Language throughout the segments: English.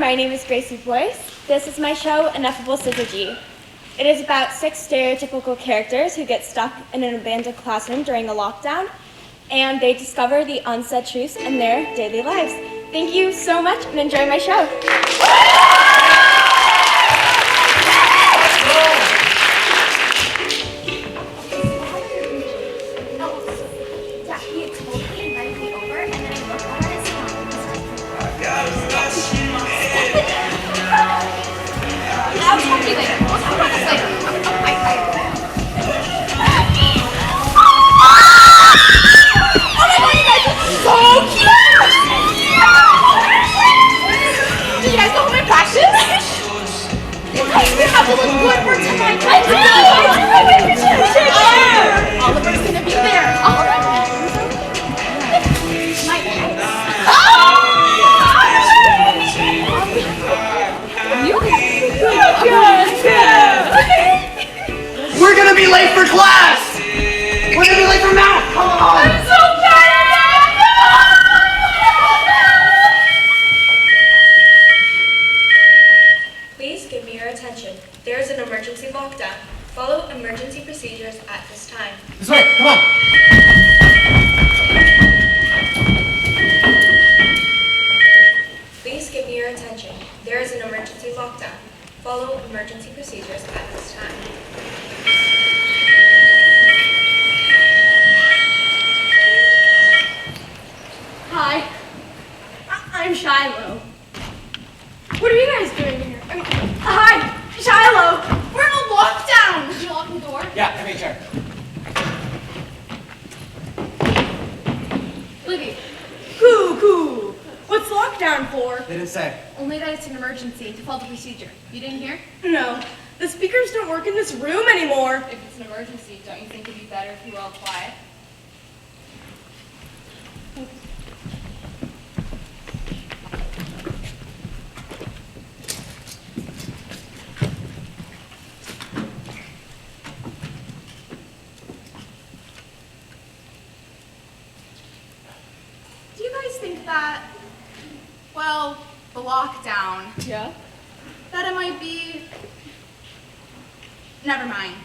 my name is Gracie Boyce. This is my show, Ineffable Syzygy. It is about 6 stereotypical characters who get stuck in an abandoned classroom during a lockdown, and they discover the unsaid truths in their daily lives. Thank you so much and enjoy my show. Oliver's gonna be there. We're gonna be late for class! We're gonna be late for math! Come on! I'm so tired! Please give me your attention. There is an emergency lockdown. Follow emergency procedures at this time. This way, come on! Please give me your attention. There is an emergency lockdown. Follow emergency procedures at this time. Hi, I'm Shiloh. What are you guys doing here? Hi, Shiloh. We're in a lockdown. Did you lock the door? Yeah, come here, chair. Livvy. Cool. What's lockdown for? They didn't say. Only that it's an emergency to follow the procedure. You didn't hear? No, the speakers don't work in this room anymore. If it's an emergency, don't you think it'd be better if you were all quiet? Do you guys think that, well, the lockdown, Yeah? that it might be... Never mind.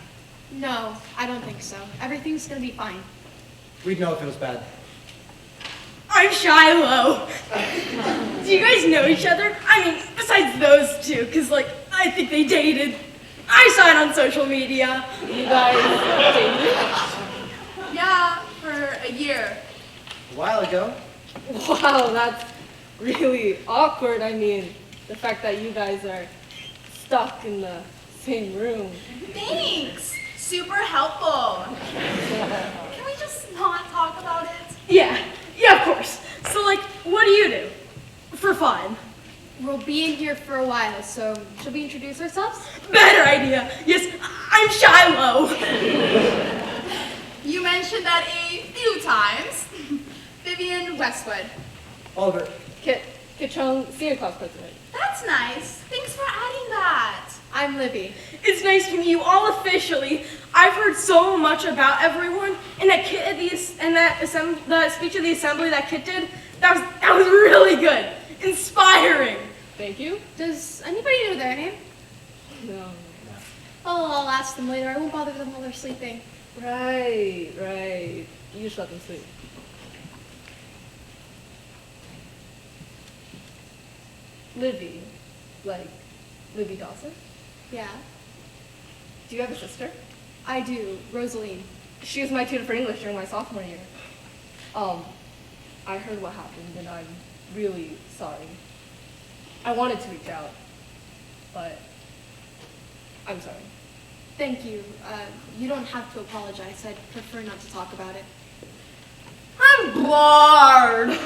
No, I don't think so. Everything's gonna be fine. We'd know if it was bad. I'm Shiloh. Do you guys know each other? I mean, besides those two, because, I think they dated. I saw it on social media. You guys dated? Yeah, for a year. A while ago. Wow, that's really awkward. I mean, the fact that you guys are stuck in the same room. Thanks! Super helpful. Can we just not talk about it? Yeah, of course. So, what do you do? For fun. We'll be in here for a while, so should we introduce ourselves? Better idea. Yes, I'm Shiloh. You mentioned that a few times. Vivian Westwood. Oliver. Kit Chung, senior class president. That's nice. Thanks for adding that. I'm Livvy. It's nice to meet you all officially. I've heard so much about everyone, and that Kit at the speech of the assembly that Kit did, that was really good, inspiring. Thank you. Does anybody know their name? No. Oh, I'll ask them later. I won't bother them while they're sleeping. Right. You just let them sleep. Livvy. Livvy Dawson? Yeah, Do you have a sister? I do. Rosaline. She was my tutor for English during my sophomore year. I heard what happened and I'm really sorry. I wanted to reach out, but I'm sorry. Thank you. You don't have to apologize. I'd prefer not to talk about it. I'm bored.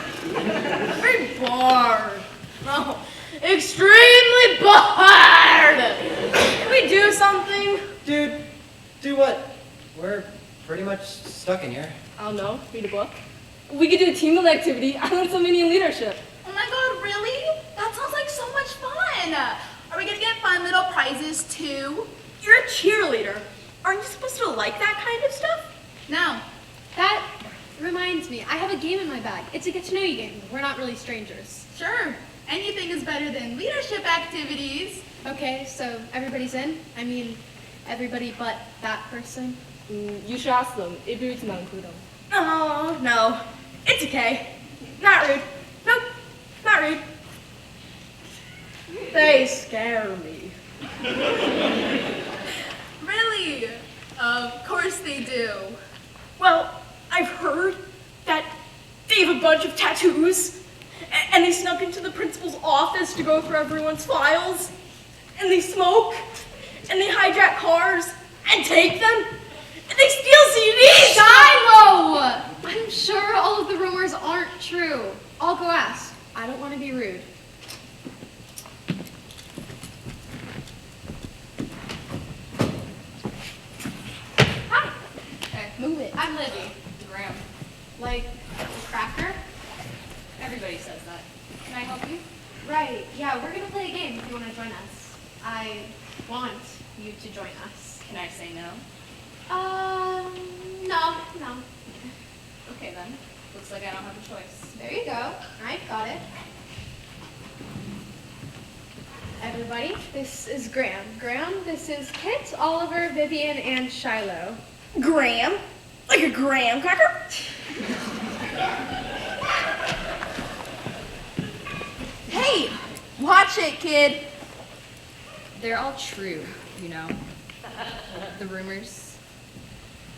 Very bored. Oh, extremely bored. Can we do something? Dude, do what? We're pretty much stuck in here. I don't know, read a book. We could do a team building activity. I learned something in leadership. Oh my god, really? That sounds like so much fun. Are we gonna get fun little prizes too? You're a cheerleader. Aren't you supposed to like that kind of stuff? No. That reminds me. I have a game in my bag. It's a get-to-know-you game. We're not really strangers. Sure. Anything is better than leadership activities. Okay, so everybody's in? I mean, everybody but that person? You should ask them. 일비일지만 않고요. Oh, no. It's okay. Not rude. Nope, not rude. They scare me. Really? Of course they do. Well, I've heard that they have a bunch of tattoos, and they snuck into the principal's office to go through everyone's files, and they smoke, and they hijack cars, and take them, and they steal CDs! Shiloh! I'm sure all of the rumors aren't true. I'll go ask. I don't want to be rude. Hi. Okay, move it. I'm Livvy. Graham. Like a cracker? Everybody says that. Can I help you? Right. Yeah, we're gonna play a game if you want to join us. I want you to join us. Can I say no? No. Okay then. Looks like I don't have a choice. There you go. All right, got it. Everybody, this is Graham. Graham, this is Kit, Oliver, Vivian, and Shiloh. Graham? Like a graham cracker? Hey! Watch it, kid! They're all true, you know. The rumors.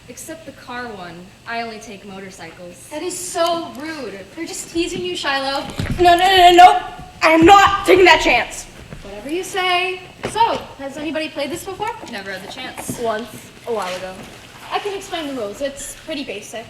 Except the car one. I only take motorcycles. That is so rude. They're just teasing you, Shiloh. No. I am not taking that chance. Whatever you say. So, has anybody played this before? Never had the chance. Once, a while ago. I can explain the rules. It's pretty basic.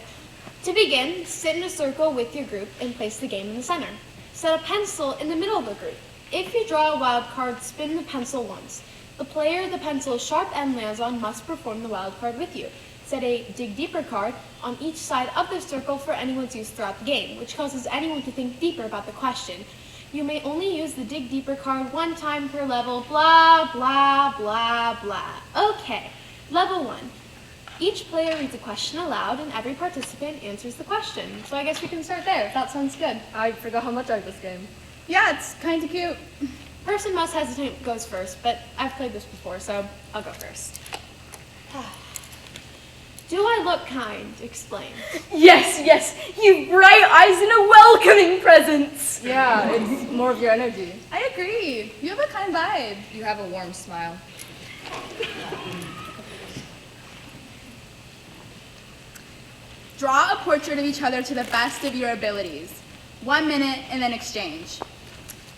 To begin, sit in a circle with your group and place the game in the center. Set a pencil in the middle of the group. If you draw a wild card, spin the pencil once. The player the pencil's sharp end lands on must perform the wild card with you. Set a dig deeper card on each side of the circle for anyone's use throughout the game, which causes anyone to think deeper about the question. You may only use the dig deeper card one time per level, blah, blah, blah, blah. Okay, level 1. Each player reads a question aloud and every participant answers the question. So I guess we can start there, if that sounds good. I forgot how much I like this game. Yeah, it's kinda cute. Person most hesitant goes first, but I've played this before, so I'll go first. Do I look kind? Explain. Yes, you bright eyes and a welcoming presence. Yeah, it's more of your energy. I agree. You have a kind vibe. You have a warm smile. Draw a portrait of each other to the best of your abilities. 1 minute and then exchange.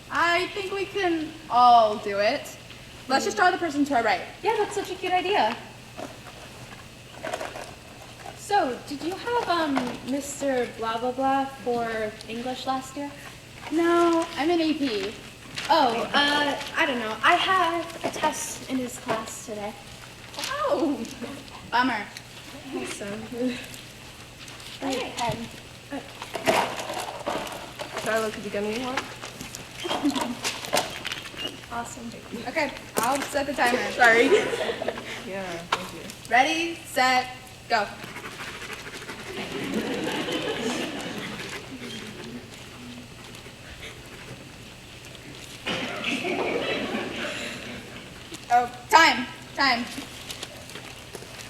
I think we can all do it. Let's just draw the person to our right. Yeah, that's such a cute idea. So, did you have Mr. Blah Blah Blah for English last year? No, I'm an AP. Oh, I don't know. I had a test in his class today. Oh, bummer. Awesome. Okay. Shiloh, could you get me one? Awesome. Okay, I'll set the timer. Sorry. Yeah, thank you. Ready, set, go. Oh, time.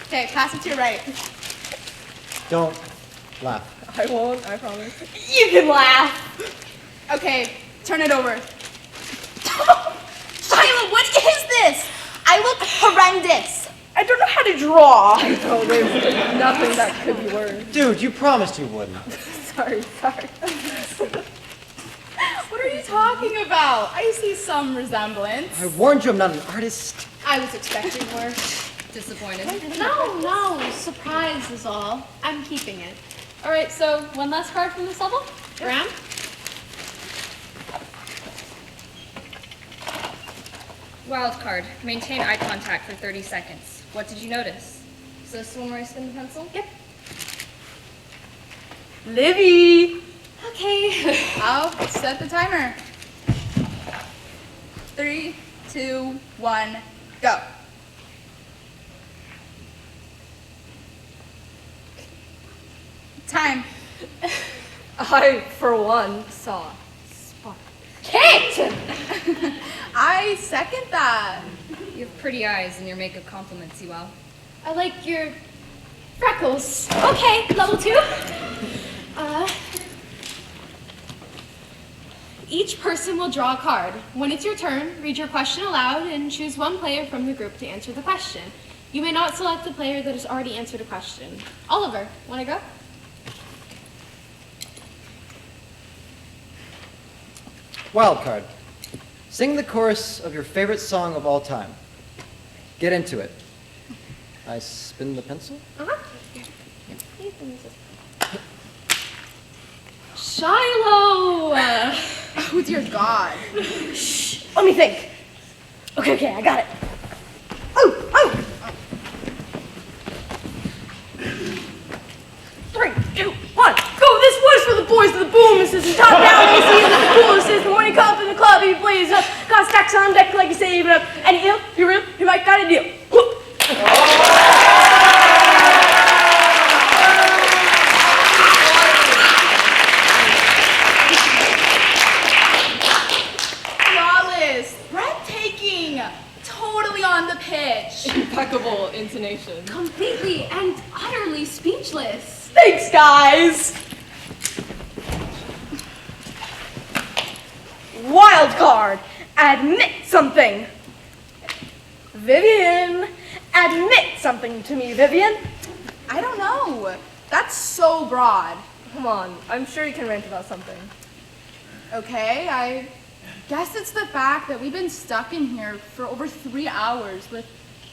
Okay, pass it to your right. Don't laugh. I won't, I promise. You can laugh. Okay, turn it over. Shiloh, what is this? I look horrendous. I don't know how to draw. Oh, there's nothing that could be worse. Dude, you promised you wouldn't. Sorry. What are you talking about? I see some resemblance. I warned you I'm not an artist. I was expecting worse. Disappointed. No, surprise is all. I'm keeping it. All right, so one last card from this level. Graham? Wild card. Maintain eye contact for 30 seconds. What did you notice? Is this the one where I spin the pencil? Yep. Livvy. Okay. I'll set the timer. 3, 2, 1, go. Time. I, for one, saw spark. Kit! I second that. You have pretty eyes and your makeup compliments you well. I like your freckles. Okay, level 2. Each person will draw a card. When it's your turn, read your question aloud and choose one player from the group to answer the question. You may not select the player that has already answered a question. Oliver, want to go? Wild card. Sing the chorus of your favorite song of all time. Get into it. I spin the pencil? Shiloh! Oh dear God. Shh, let me think. Okay, I got it. Oh! 3, 2, 1, go! This was for the boys of the boom assistant, top down AC, the cool assistant. When you come up in the club, he plays up, got stacks on deck like you save it up. And you're real, you might got a deal. On the pitch. Impeccable intonation. Completely and utterly speechless. Thanks, guys. Wild card. Admit something. Vivian. Admit something to me, Vivian. I don't know. That's so broad. Come on, I'm sure you can rant about something. Okay, I guess it's the fact that we've been stuck in here for over 3 hours with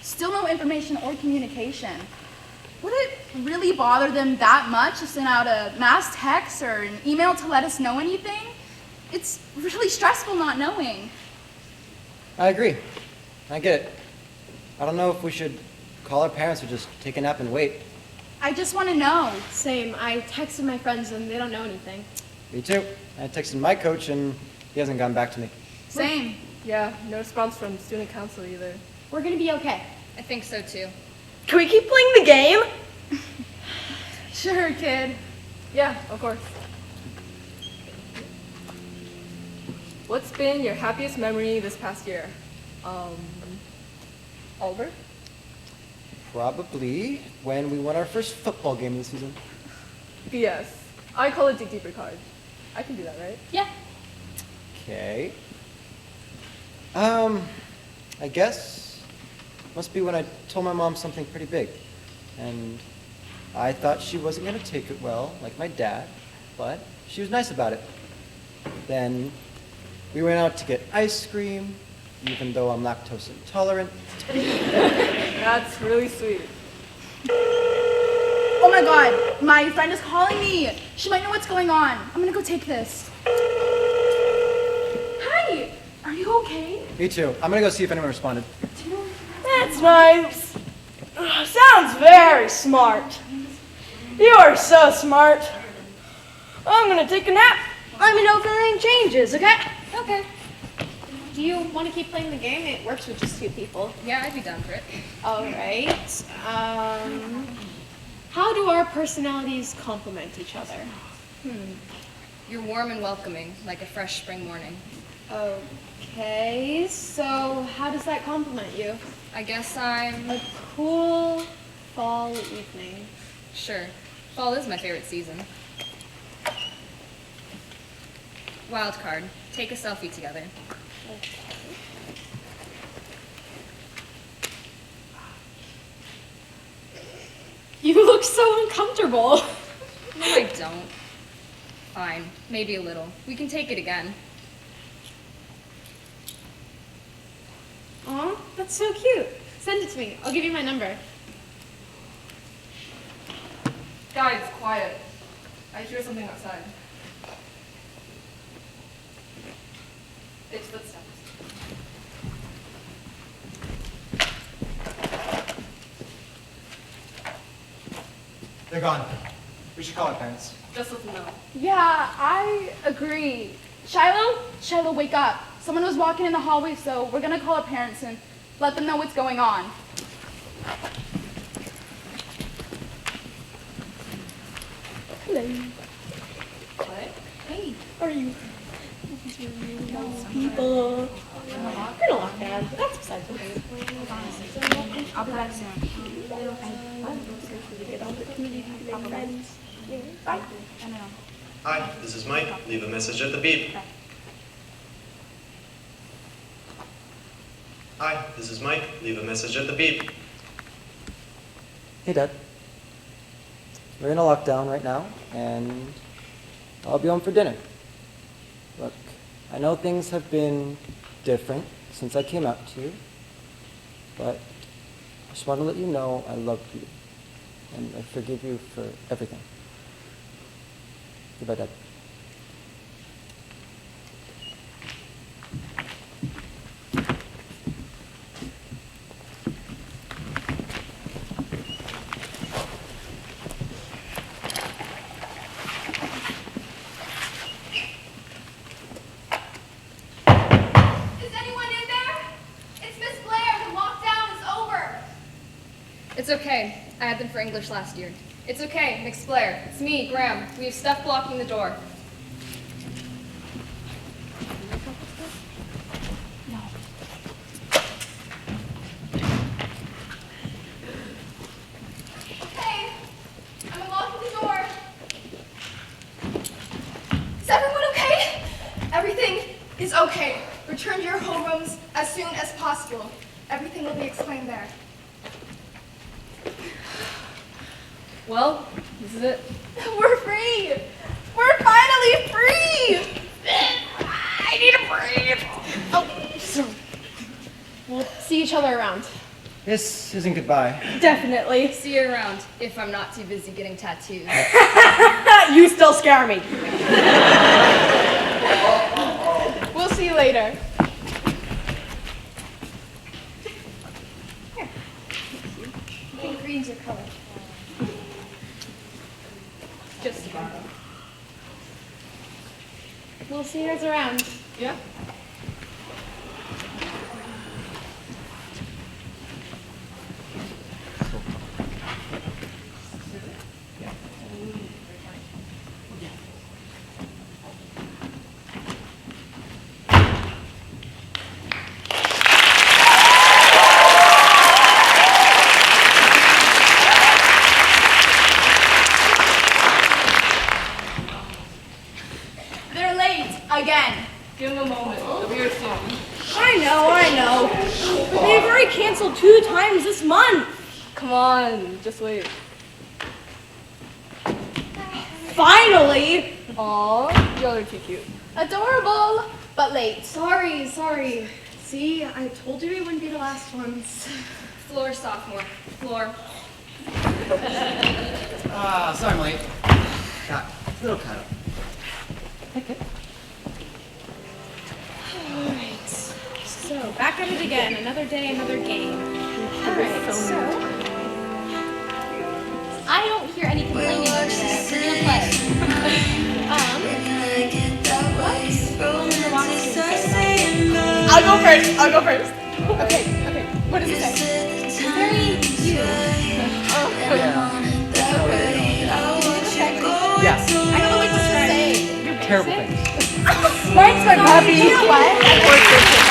still no information or communication. Would it really bother them that much to send out a mass text or an email to let us know anything? It's really stressful not knowing. I agree. I get it. I don't know if we should call our parents or just take a nap and wait. I just want to know. Same. I texted my friends and they don't know anything. Me too. I texted my coach and he hasn't gotten back to me. Same. Yeah, no response from student council either. We're gonna be okay. I think so too. Can we keep playing the game? Sure, kid. Yeah, of course. What's been your happiest memory this past year? Oliver? Probably when we won our first football game of the season. BS. I call it dig deeper card. I can do that, right? Yeah. Okay. I guess must be when I told my mom something pretty big. And I thought she wasn't going to take it well, like my dad, but she was nice about it. Then we went out to get ice cream, even though I'm lactose intolerant. That's really sweet. Oh my God, my friend is calling me. She might know what's going on. I'm gonna go take this. Hi, are you okay? Me too. I'm going to go see if anyone responded. That's nice. Sounds very smart. You are so smart. I'm gonna take a nap. Let me know if anything changes, okay? Okay. Do you want to keep playing the game? It works with just 2 people. Yeah, I'd be down for it. All right. How do our personalities complement each other? You're warm and welcoming, like a fresh spring morning. Okay, so how does that complement you? I guess I'm... A cool fall evening. Sure. Fall is my favorite season. Wild card. Take a selfie together. You look so uncomfortable. No, I don't. Fine. Maybe a little. We can take it again. Aw, that's so cute. Send it to me. I'll give you my number. Guys, quiet. I hear something outside. It's footsteps. They're gone. We should call our parents. Just let them know. Yeah, I agree. Shiloh, wake up. Someone was walking in the hallway, so we're gonna call our parents and let them know what's going on. Hello. What? Hey, how are you? People. We're gonna lock down, but that's besides the point. I'll be back soon. Bye. Hi, this is Mike. Leave a message at the beep. Hi, this is Mike. Leave a message at the beep. Hey, Dad. We're in a lockdown right now, and I'll be home for dinner. Look, I know things have been different since I came out to you, but I just want to let you know I love you, and I forgive you for everything. Goodbye, Dad. It's okay. I had them for English last year. It's okay, Miss Blair. It's me, Graham. We have stuff blocking the door. No. Okay, I'm unlocking the door. Is everyone okay? Everything is okay. Return to your homerooms as soon as possible. Everything will be explained there. Well, this is it. We're free! We're finally free! I need a breathe! Oh, we'll see each other around. This isn't goodbye. Definitely. See you around, if I'm not too busy getting tattoos. You still scare me. We'll see you later. Here. I think green's your color. Just about. We'll see you guys around. Yeah? They're late again. Give him a moment. They'll be here soon. I know. But they've already canceled 2 times this month. Come on, just wait. Finally! Aw, y'all are too cute. Adorable, but late. Sorry. See, I told you we wouldn't be the last ones. Floor, sophomore. Floor. Sorry, I'm late. Got a little caught up. Alright, so back at it again. Another day, another game. Alright, so I don't hear any complaining over there. We're gonna play. I'll go first. Okay. What does it say? Very you. Yeah. I don't know what to say. Terrible things. Mine's my puppy. You know what?